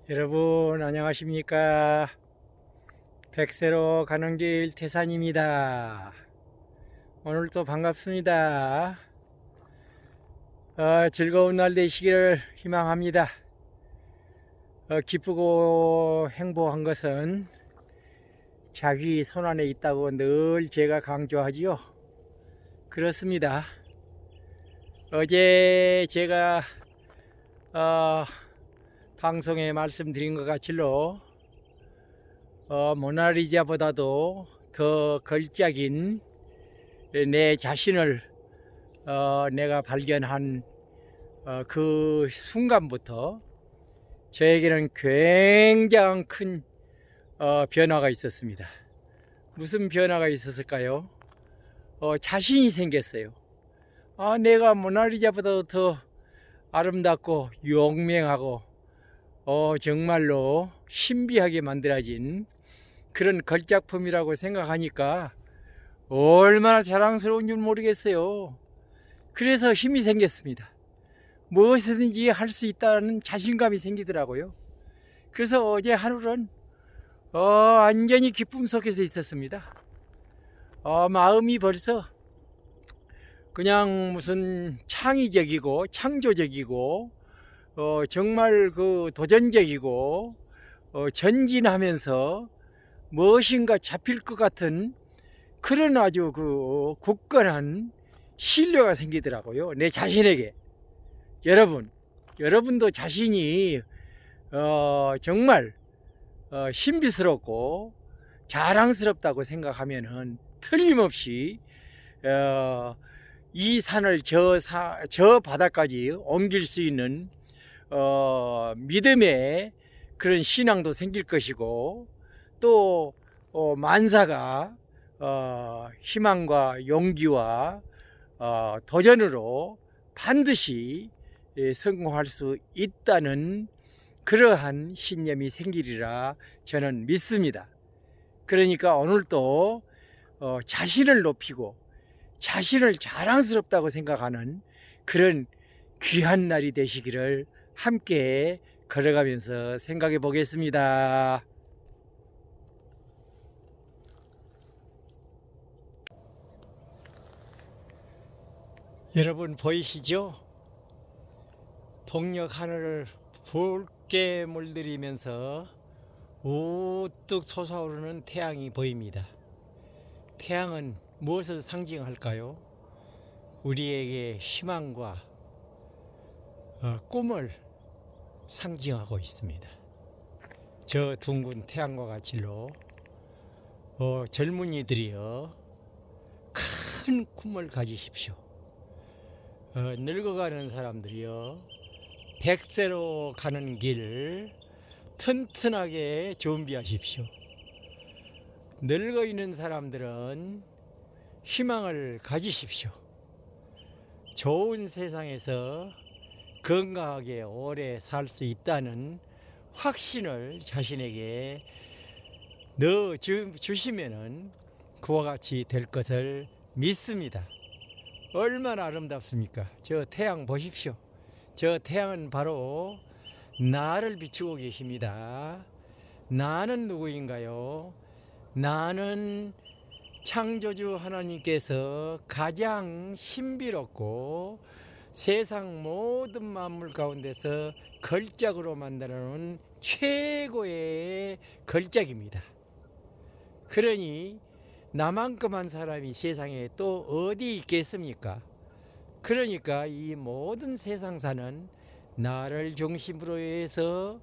여러분 안녕하십니까? 백세로 가는 길 태산입니다. 오늘도 반갑습니다. 즐거운 날 되시기를 희망합니다. 기쁘고 행복한 것은 자기 손안에 있다고 늘 제가 강조하지요. 그렇습니다. 어제 제가 방송에 말씀드린 것 같이로 모나리자보다도 더 걸작인 내 자신을 내가 발견한 그 순간부터 저에게는 굉장히 큰 변화가 있었습니다. 무슨 변화가 있었을까요? 자신이 생겼어요. 내가 모나리자보다도 더 아름답고 용맹하고 정말로 신비하게 만들어진 그런 걸작품이라고 생각하니까 얼마나 자랑스러운 줄 모르겠어요. 그래서 힘이 생겼습니다. 무엇이든지 할 수 있다는 자신감이 생기더라고요. 그래서 어제 하루는 완전히 기쁨 속에서 있었습니다. 마음이 벌써 그냥 무슨 창의적이고 창조적이고 정말 그 도전적이고 전진하면서 무엇인가 잡힐 것 같은 그런 아주 그 굳건한 신뢰가 생기더라고요. 내 자신에게. 여러분도 자신이 정말 신비스럽고 자랑스럽다고 생각하면은 틀림없이 이 산을 저 바다까지 옮길 수 있는 믿음의 그런 신앙도 생길 것이고 또 만사가 희망과 용기와 도전으로 반드시 성공할 수 있다는 그러한 신념이 생기리라 저는 믿습니다. 그러니까 오늘도 자신을 높이고 자신을 자랑스럽다고 생각하는 그런 귀한 날이 되시기를 함께 걸어가면서 생각해 보겠습니다. 여러분 보이시죠? 동력 하늘을 붉게 물들이면서 우뚝 솟아오르는 태양이 보입니다. 태양은 무엇을 상징할까요? 우리에게 희망과 꿈을 상징하고 있습니다. 저 둥근 태양과 같이로 젊은이들이여 큰 꿈을 가지십시오. 늙어가는 사람들이여 백세로 가는 길 튼튼하게 준비하십시오. 늙어 있는 사람들은 희망을 가지십시오. 좋은 세상에서 건강하게 오래 살 수 있다는 확신을 자신에게 넣어 주시면은 그와 같이 될 것을 믿습니다. 얼마나 아름답습니까? 저 태양 보십시오. 저 태양은 바로 나를 비추고 계십니다. 나는 누구인가요? 나는 창조주 하나님께서 가장 신비롭고 세상 모든 만물 가운데서 걸작으로 만들어 놓은 최고의 걸작입니다. 그러니 나만큼한 사람이 세상에 또 어디 있겠습니까? 그러니까 이 모든 세상사는 나를 중심으로 해서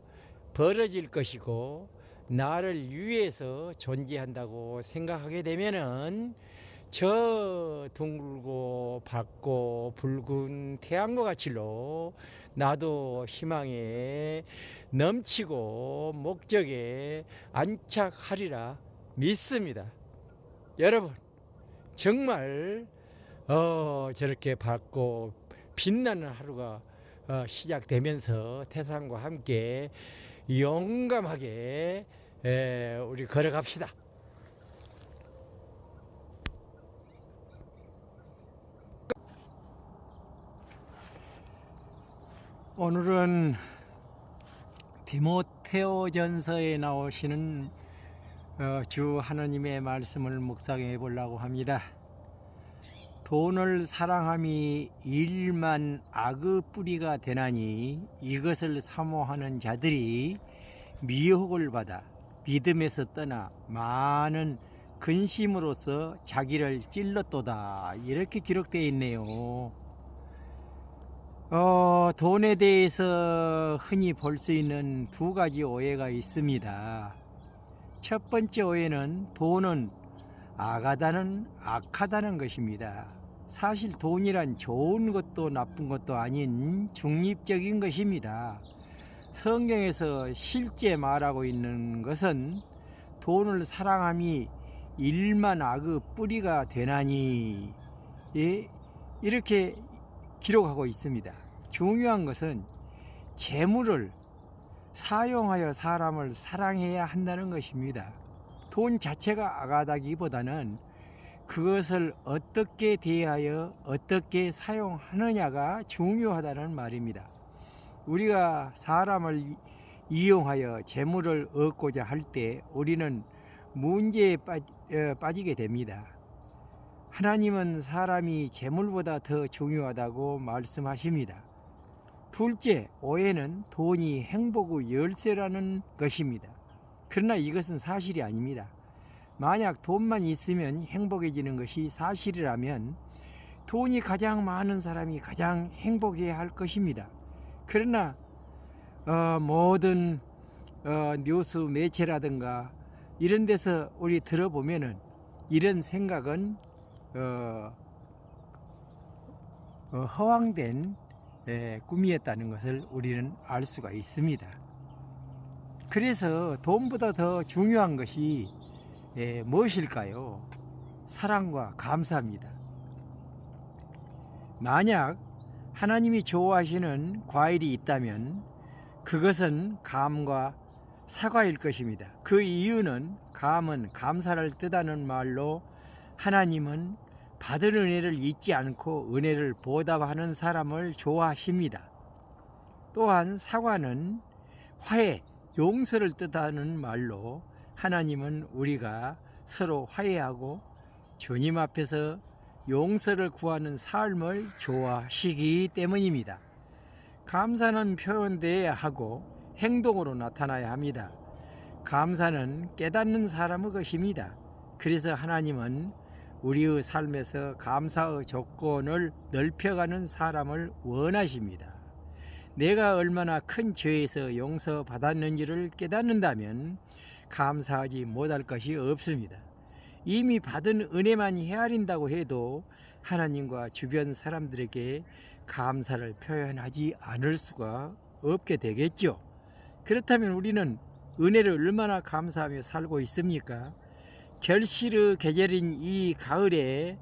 벌어질 것이고 나를 위해서 존재한다고 생각하게 되면은 저 둥글고 밝고 붉은 태양과 같이로 나도 희망에 넘치고 목적에 안착하리라 믿습니다. 여러분 정말 저렇게 밝고 빛나는 하루가 시작되면서 태산과 함께 용감하게 우리 걸어갑시다. 오늘은 디모데전서에 나오시는 주 하나님의 말씀을 묵상해 보려고 합니다. 돈을 사랑함이 일만 악의 뿌리가 되나니 이것을 사모하는 자들이 미혹을 받아 믿음에서 떠나 많은 근심으로써 자기를 찔렀도다. 이렇게 기록되어 있네요. 돈에 대해서 흔히 볼 수 있는 두 가지 오해가 있습니다. 첫 번째 오해는 돈은 악하다는 것입니다. 사실 돈이란 좋은 것도 나쁜 것도 아닌 중립적인 것입니다. 성경에서 실제 말하고 있는 것은 돈을 사랑함이 일만 악의 뿌리가 되나니 이렇게 기록하고 있습니다. 중요한 것은 재물을 사용하여 사람을 사랑해야 한다는 것입니다. 돈 자체가 악하다기보다는 그것을 어떻게 대하여 어떻게 사용하느냐가 중요하다는 말입니다. 우리가 사람을 이용하여 재물을 얻고자 할 때 우리는 문제에 빠지게 됩니다. 하나님은 사람이 재물보다 더 중요하다고 말씀하십니다. 둘째, 오해는 돈이 행복의 열쇠라는 것입니다. 그러나 이것은 사실이 아닙니다. 만약 돈만 있으면 행복해지는 것이 사실이라면 돈이 가장 많은 사람이 가장 행복해야 할 것입니다. 그러나 모든 뉴스 매체라든가 이런 데서 우리 들어보면은 이런 생각은 허황된 꿈이었다는 것을 우리는 알 수가 있습니다. 그래서 돈보다 더 중요한 것이 무엇일까요? 사랑과 감사입니다. 만약 하나님이 좋아하시는 과일이 있다면 그것은 감과 사과일 것입니다. 그 이유는 감은 감사를 뜻하는 말로 하나님은 받은 은혜를 잊지 않고 은혜를 보답하는 사람을 좋아하십니다. 또한 사과는 화해, 용서를 뜻하는 말로 하나님은 우리가 서로 화해하고 주님 앞에서 용서를 구하는 삶을 좋아하시기 때문입니다. 감사는 표현되어야 하고 행동으로 나타나야 합니다. 감사는 깨닫는 사람의 것입니다. 그래서 하나님은 우리의 삶에서 감사의 조건을 넓혀가는 사람을 원하십니다. 내가 얼마나 큰 죄에서 용서받았는지를 깨닫는다면 감사하지 못할 것이 없습니다. 이미 받은 은혜만 헤아린다고 해도 하나님과 주변 사람들에게 감사를 표현하지 않을 수가 없게 되겠죠. 그렇다면 우리는 은혜를 얼마나 감사하며 살고 있습니까? 결실의 계절인 이 가을에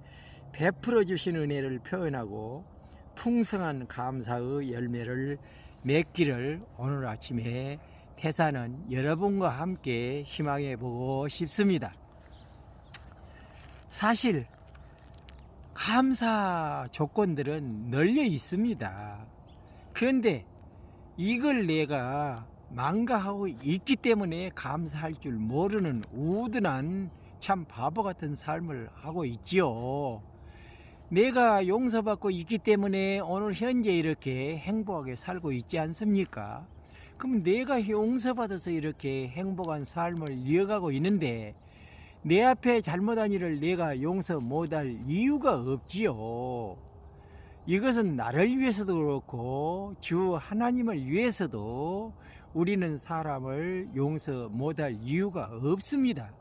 베풀어 주신 은혜를 표현하고 풍성한 감사의 열매를 맺기를 오늘 아침에 태사는 여러분과 함께 희망해 보고 싶습니다. 사실 감사 조건들은 널려 있습니다. 그런데 이걸 내가 망가하고 있기 때문에 감사할 줄 모르는 우둔한 참 바보 같은 삶을 하고 있지요. 내가 용서받고 있기 때문에 오늘 현재 이렇게 행복하게 살고 있지 않습니까? 그럼 내가 용서받아서 이렇게 행복한 삶을 이어가고 있는데 내 앞에 잘못한 일을 내가 용서 못할 이유가 없지요. 이것은 나를 위해서도 그렇고 주 하나님을 위해서도 우리는 사람을 용서 못할 이유가 없습니다.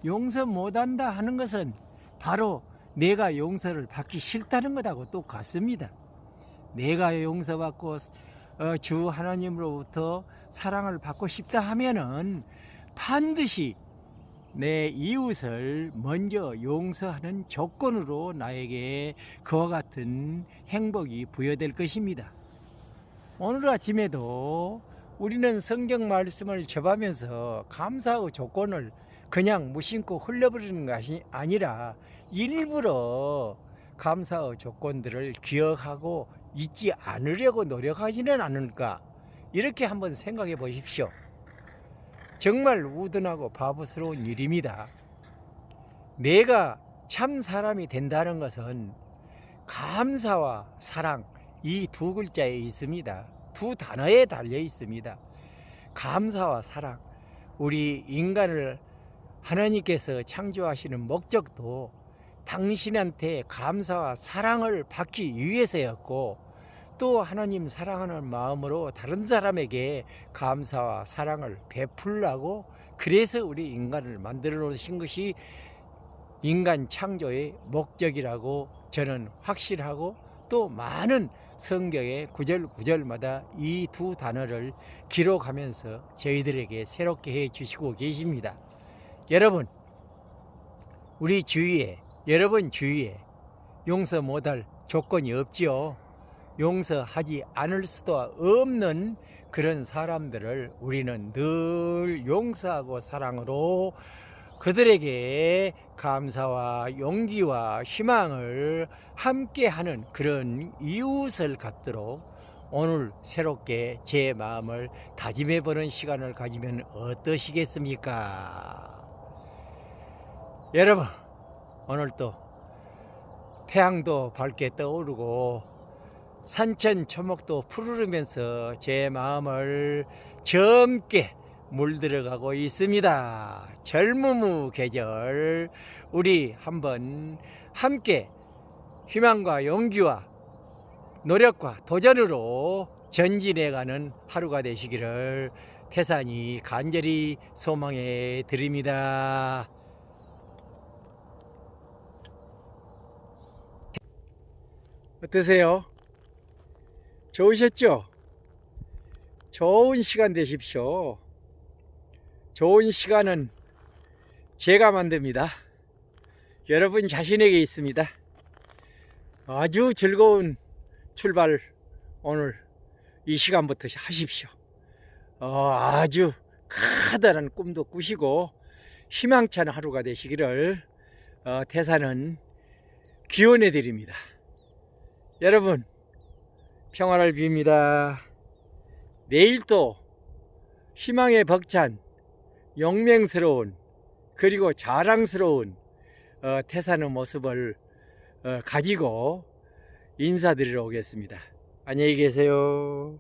용서 못한다 하는 것은 바로 내가 용서를 받기 싫다는 것하고 똑같습니다. 내가 용서받고 주 하나님으로부터 사랑을 받고 싶다 하면은 반드시 내 이웃을 먼저 용서하는 조건으로 나에게 그와 같은 행복이 부여될 것입니다. 오늘 아침에도 우리는 성경 말씀을 접하면서 감사의 조건을 그냥 무심코 흘려버리는 것이 아니라 일부러 감사의 조건들을 기억하고 잊지 않으려고 노력하지는 않을까, 이렇게 한번 생각해 보십시오. 정말 우둔하고 바보스러운 일입니다. 내가 참 사람이 된다는 것은 감사와 사랑, 이 두 글자에 있습니다. 두 단어에 달려 있습니다. 감사와 사랑. 우리 인간을 하나님께서 창조하시는 목적도 당신한테 감사와 사랑을 받기 위해서였고, 또 하나님 사랑하는 마음으로 다른 사람에게 감사와 사랑을 베풀라고, 그래서 우리 인간을 만들어 놓으신 것이 인간 창조의 목적이라고 저는 확실하고, 또 많은 성경의 구절마다 이 두 단어를 기록하면서 저희들에게 새롭게 해 주시고 계십니다. 여러분, 우리 주위에, 여러분 주위에 용서 못할 조건이 없지요. 용서하지 않을 수도 없는 그런 사람들을 우리는 늘 용서하고 사랑으로 그들에게 감사와 용기와 희망을 함께하는 그런 이웃을 갖도록 오늘 새롭게 제 마음을 다짐해보는 시간을 가지면 어떠시겠습니까? 여러분, 오늘 또 태양도 밝게 떠오르고 산천 초목도 푸르르면서 제 마음을 젊게 물들어가고 있습니다. 젊음의 계절, 우리 한번 함께 희망과 용기와 노력과 도전으로 전진해가는 하루가 되시기를 태산이 간절히 소망해 드립니다. 어떠세요? 좋으셨죠? 좋은 시간 되십시오. 좋은 시간은 제가 만듭니다. 여러분 자신에게 있습니다. 아주 즐거운 출발 오늘 이 시간부터 하십시오. 아주 커다란 꿈도 꾸시고 희망찬 하루가 되시기를 태산은 기원해 드립니다. 여러분 평화를 빕니다. 내일 또 희망에 벅찬 용맹스러운 그리고 자랑스러운 태산의 모습을 가지고 인사드리러 오겠습니다. 안녕히 계세요.